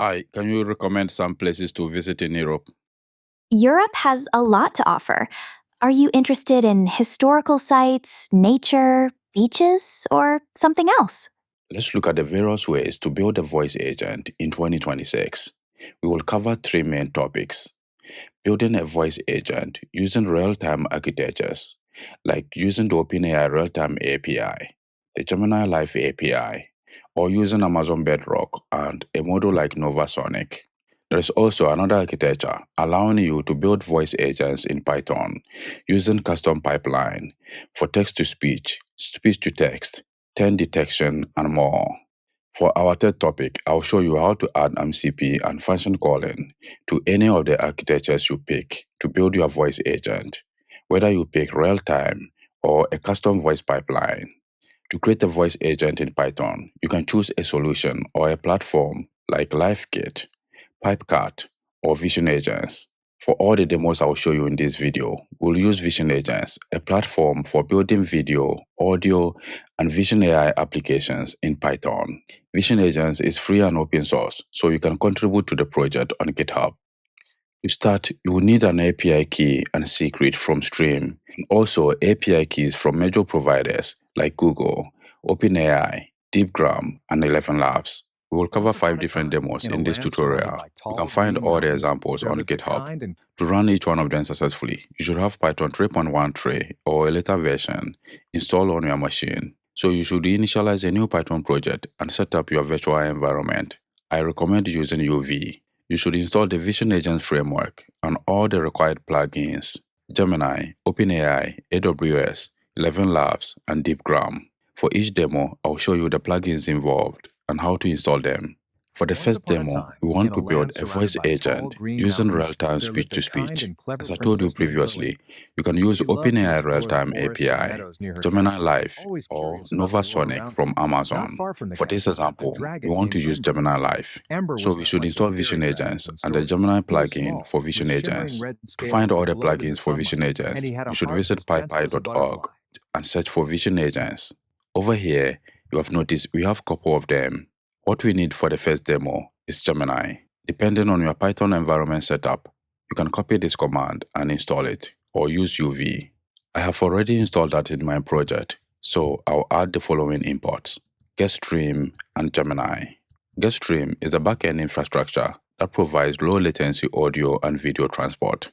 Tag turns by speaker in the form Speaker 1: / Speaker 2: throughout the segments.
Speaker 1: Hi, can you recommend some places to visit in Europe?
Speaker 2: Europe has a lot to offer. Are you interested in historical sites, nature, beaches, or something else?
Speaker 1: Let's look at the various ways to build a voice agent in 2026. We will cover three main topics: building a voice agent using real-time architectures, like using the OpenAI Realtime API, the Gemini Live API, or using Amazon Bedrock and a model like Novasonic. There is also another architecture allowing you to build voice agents in Python using custom pipeline for text-to-speech, speech-to-text, turn detection, and more. For our third topic, I'll show you how to add MCP and function calling to any of the architectures you pick to build your voice agent, whether you pick real-time or a custom voice pipeline. To create a voice agent in Python, you can choose a solution or a platform like LiveKit, Pipecat, or Vision Agents. For all the demos I'll show you in this video, we'll use Vision Agents, a platform for building video, audio, and Vision AI applications in Python. Vision Agents is free and open source, so you can contribute to the project on GitHub. To start, you will need an API key and secret from Stream, and also API keys from major providers like Google, OpenAI, Deepgram, and ElevenLabs. We will cover 5 different demos in this tutorial. You can find all the examples on GitHub. To run each one of them successfully, you should have Python 3.13 or a later version installed on your machine. So you should initialize a new Python project and set up your virtual environment. I recommend using UV. You should install the Vision Agent framework and all the required plugins: Gemini, OpenAI, AWS, ElevenLabs, and Deepgram. For each demo, I'll show you the plugins involved and how to install them. For the first demo, we want to build a voice agent using real-time speech-to-speech. As I told you previously, you can use OpenAI Realtime API, Gemini Live, or Novasonic from Amazon. For this example, we want to use Gemini Live, so we should install Vision Agents and the Gemini plugin for Vision Agents. To find all the plugins for Vision Agents, you should visit pypy.org and search for Vision Agents. Over here, you have noticed we have a couple of them. What we need for the first demo is Gemini. Depending on your Python environment setup, you can copy this command and install it, or use UV. I have already installed that in my project, so I'll add the following imports: getstream and Gemini. Getstream is a backend infrastructure that provides low latency audio and video transport.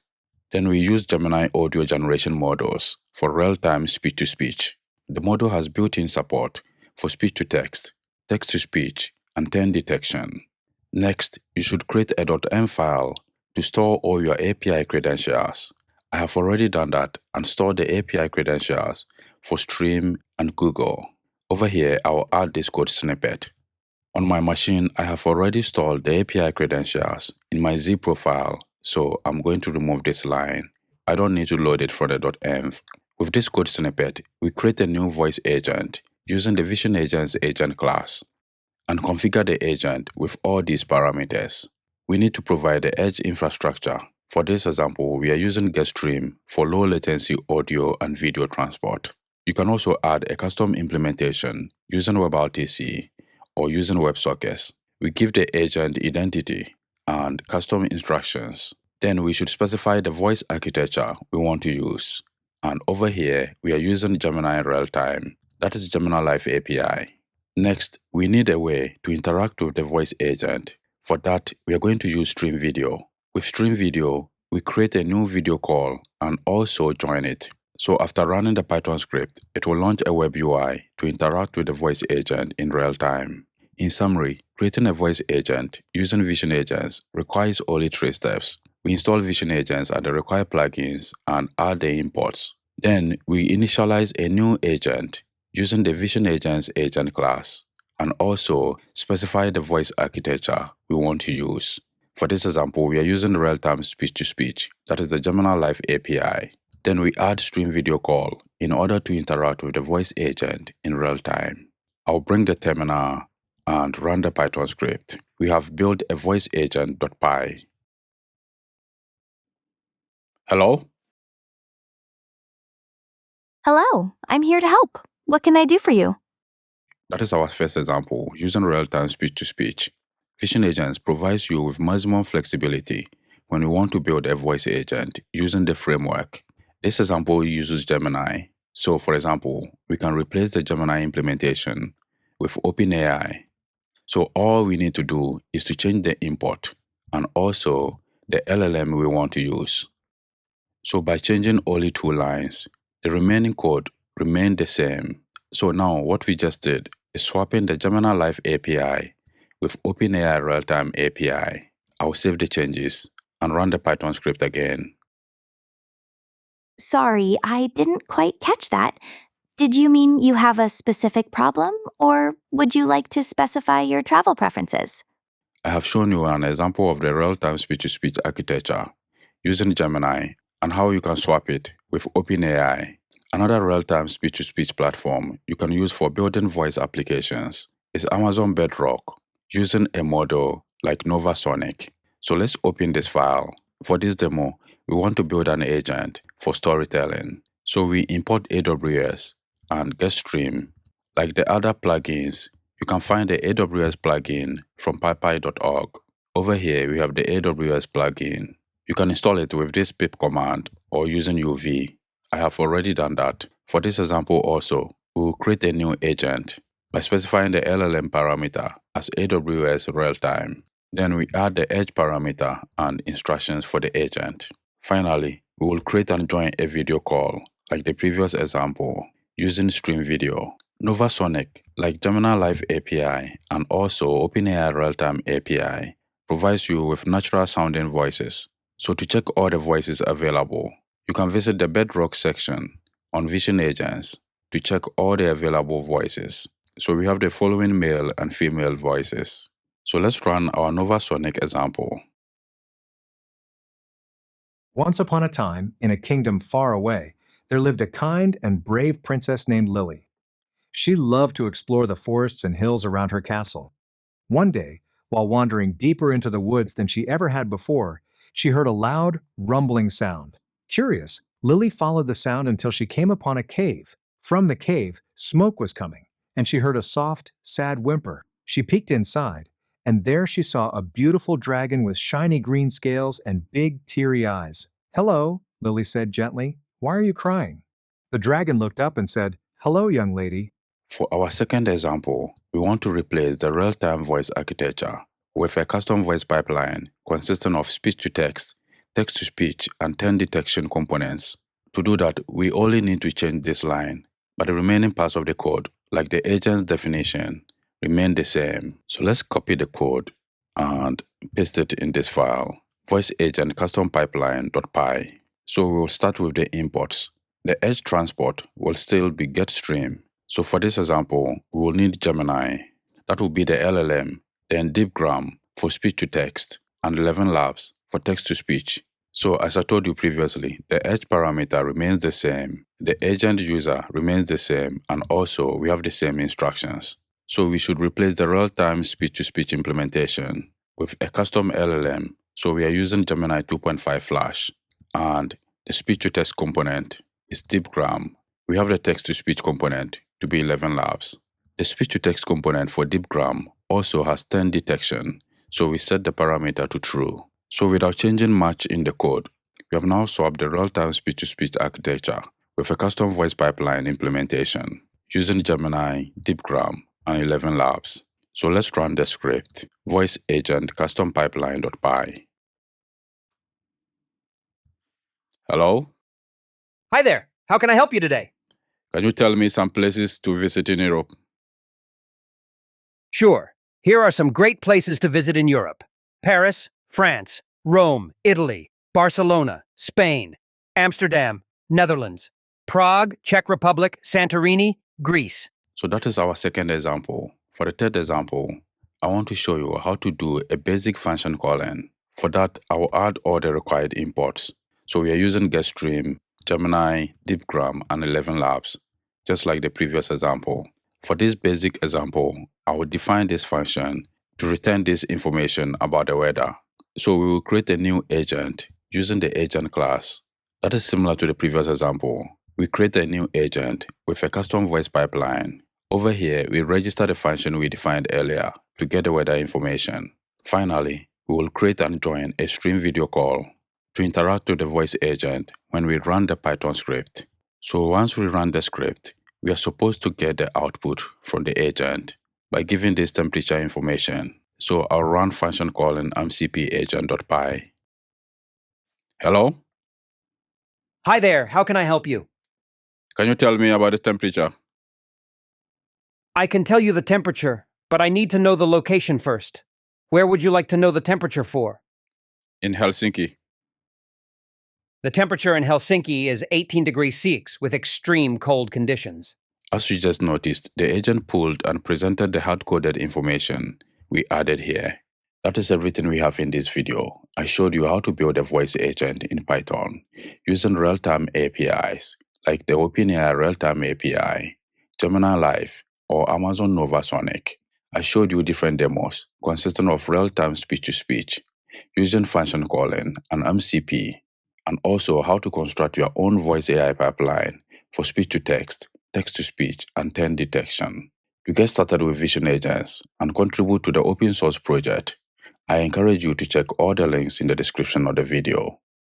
Speaker 1: Then we use Gemini audio generation models for real-time speech-to-speech. The model has built-in support for speech-to-text, text-to-speech, and turn detection. Next, you should create a .env file to store all your API credentials. I have already done that and stored the API credentials for Stream and Google. Over here, I will add this code snippet. On my machine, I have already stored the API credentials in my Z profile, so I'm going to remove this line. I don't need to load it from the .env. With this code snippet, we create a new voice agent using the Vision Agents agent class and configure the agent with all these parameters. We need to provide the edge infrastructure. For this example, we are using getstream for low latency audio and video transport. You can also add a custom implementation using WebRTC or using WebSockets. We give the agent identity and custom instructions. Then we should specify the voice architecture we want to use. And over here, we are using Gemini Realtime, that is Gemini Live API. Next, we need a way to interact with the voice agent. For that, we are going to use Stream Video. With Stream Video, we create a new video call and also join it. So after running the Python script, it will launch a web UI to interact with the voice agent in real time. In summary, creating a voice agent using Vision Agents requires only 3 steps. We install Vision Agents and the required plugins and add the imports. Then we initialize a new agent using the Vision Agents agent class and also specify the voice architecture we want to use. For this example, we are using real-time speech-to-speech, that is the Gemini Live API. Then we add Stream Video Call in order to interact with the voice agent in real time. I'll bring the terminal and run the Python script. We have built a voice agent.py. Hello?
Speaker 2: Hello, I'm here to help. What can I do for you?
Speaker 1: That is our first example using real-time speech-to-speech. Vision Agents provides you with maximum flexibility when you want to build a voice agent using the framework. This example uses Gemini. So, for example, we can replace the Gemini implementation with OpenAI. So all we need to do is to change the import and also the LLM we want to use. So by changing only 2 lines, the remaining code remained the same. So now what we just did is swapping the Gemini Live API with OpenAI Realtime API. I'll save the changes and run the Python script again.
Speaker 2: Sorry, I didn't quite catch that. Did you mean you have a specific problem, or would you like to specify your travel preferences?
Speaker 1: I have shown you an example of the real-time speech-to-speech architecture using Gemini and how you can swap it with OpenAI. Another real-time speech-to-speech platform you can use for building voice applications is Amazon Bedrock using a model like Novasonic. So let's open this file. For this demo, we want to build an agent for storytelling. So we import AWS and getstream. Like the other plugins, you can find the AWS plugin from pypy.org. Over here, we have the AWS plugin. You can install it with this pip command or using UV. I have already done that. For this example also, we will create a new agent by specifying the LLM parameter as AWS Realtime. Then we add the edge parameter and instructions for the agent. Finally, we will create and join a video call like the previous example using stream video. Novasonic, like Gemini Live API and also OpenAI Realtime API, provides you with natural sounding voices. So to check all the voices available, you can visit the Bedrock section on Vision Agents to check all the available voices. So we have the following male and female voices. So let's run our Novasonic example.
Speaker 3: Once upon a time, in a kingdom far away, there lived a kind and brave princess named Lily. She loved to explore the forests and hills around her castle. One day, while wandering deeper into the woods than she ever had before, she heard a loud, rumbling sound. Curious, Lily followed the sound until she came upon a cave. From the cave, smoke was coming, and she heard a soft, sad whimper. She peeked inside, and there she saw a beautiful dragon with shiny green scales and big, teary eyes. "Hello," Lily said gently. "Why are you crying?" The dragon looked up and said, "Hello, young lady."
Speaker 1: For our second example, we want to replace the real-time voice architecture with a custom voice pipeline consisting of speech-to-text, text-to-speech, and 10 detection components. To do that, we only need to change this line, but the remaining parts of the code, like the agent's definition, remain the same. So let's copy the code and paste it in this file, voice agent custom pipeline.py. So we will start with the imports. The edge transport will still be getstream. So for this example, we will need Gemini. That will be the LLM, then Deepgram for speech-to-text, and ElevenLabs for text-to-speech. So as I told you previously, the edge parameter remains the same, the agent user remains the same, and also we have the same instructions. So we should replace the real-time speech-to-speech implementation with a custom LLM. So we are using Gemini 2.5 Flash, and the speech-to-text component is Deepgram. We have the text-to-speech component to be ElevenLabs. The speech-to-text component for Deepgram also has 10 detection, so we set the parameter to true. So without changing much in the code, we have now swapped the real-time speech-to-speech architecture with a custom voice pipeline implementation using Gemini, Deepgram, and ElevenLabs. So let's run the script, voice agent custom pipeline.py. Hello?
Speaker 4: Hi there. How can I help you today?
Speaker 1: Can you tell me some places to visit in Europe?
Speaker 4: Sure. Here are some great places to visit in Europe: Paris, France, Rome, Italy, Barcelona, Spain, Amsterdam, Netherlands, Prague, Czech Republic, Santorini, Greece.
Speaker 1: So that is our second example. For the third example, I want to show you how to do a basic function calling. For that, I will add all the required imports. So we are using getstream, Gemini, Deepgram, and ElevenLabs, just like the previous example. For this basic example, I will define this function to return this information about the weather. So we will create a new agent using the agent class. That is similar to the previous example. We create a new agent with a custom voice pipeline. Over here, we register the function we defined earlier to get the weather information. Finally, we will create and join a stream video call to interact with the voice agent when we run the Python script. So once we run the script, we are supposed to get the output from the agent by giving this temperature information. So I'll run function calling mcp agent.py. Hello?
Speaker 4: Hi there, how can I help you?
Speaker 1: Can you tell me about the temperature?
Speaker 4: I can tell you the temperature, but I need to know the location first. Where would you like to know the temperature for?
Speaker 1: In Helsinki.
Speaker 4: The temperature in Helsinki is 18 degrees Celsius with extreme cold conditions.
Speaker 1: As you just noticed, the agent pulled and presented the hard-coded information we added here. That is everything we have in this video. I showed you how to build a voice agent in Python using real-time APIs like the OpenAI Realtime API, Gemini Live, or Amazon Nova Sonic. I showed you different demos consisting of real-time speech-to-speech using function calling and MCP, and also how to construct your own voice AI pipeline for speech-to-text, text-to-speech, and turn detection. To get started with Vision Agents and contribute to the open source project, I encourage you to check all the links in the description of the video.